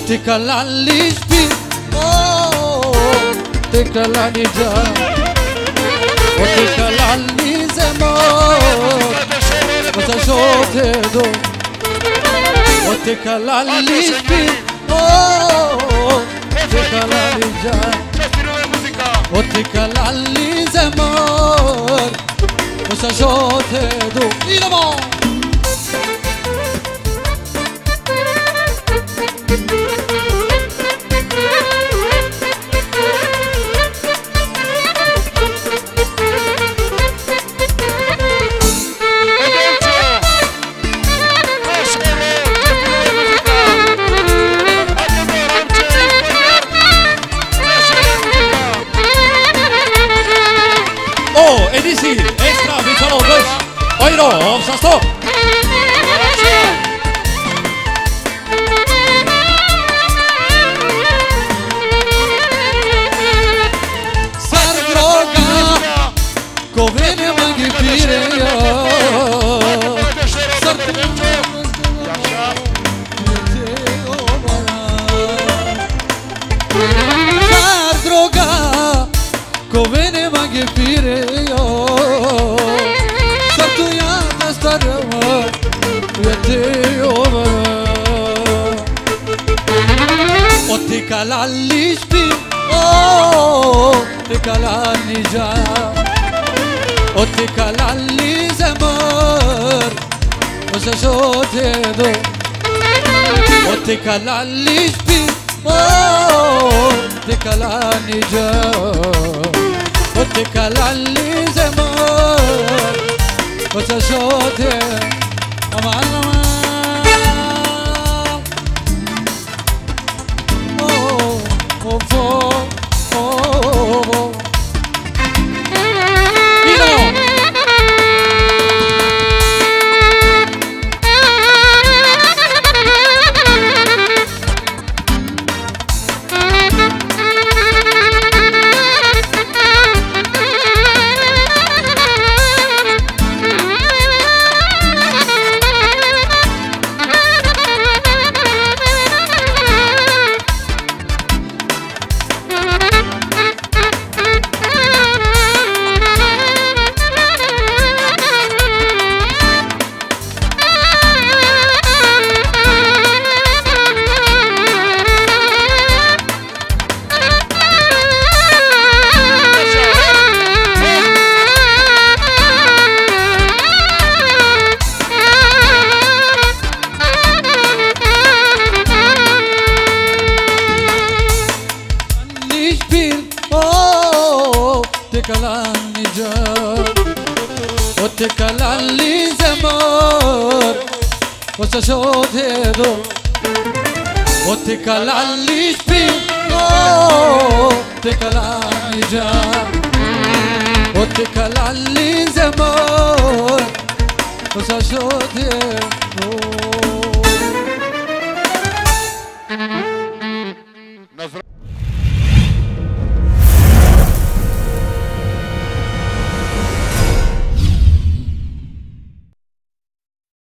Ό,τι καλά λύσπη, ό,τι καλά νιτζά, ό,τι καλά λύζε μόρ, όσα ζώτε εδώ. Ό,τι καλά λύσπη, ό,τι καλά νιτζά, ό,τι καλά λύζε μόρ, όσα ζώτε εδώ. Είναι μόρ! Edisi, extra, Vitalo, Bösch, Euro, avsats stopp! Sar droga, ko vene mangi pire ja. Sar droga, Sar droga, ko vene mangi pire ja. Sar tu ja ta starava, vete over. Ό,τι καλά λύσπη, ό,τι καλά νιτζά, ό,τι καλά λύζε μόρ, όσα ζώτε εδώ. Ό,τι καλά λύσπη, ό,τι καλά νιτζά, ό,τι καλά λύζε μόρ, όσα ζώτε. Αμάν, αμάν. Ό,τι καλά νιτζά, ό,τι καλά λύζε μόρ, όσα ζώτε εδώ. Ό,τι καλά λύσπη, ό,τι καλά νιτζά, ό,τι καλά λύζε μόρ, όσα ζώτε εδώ.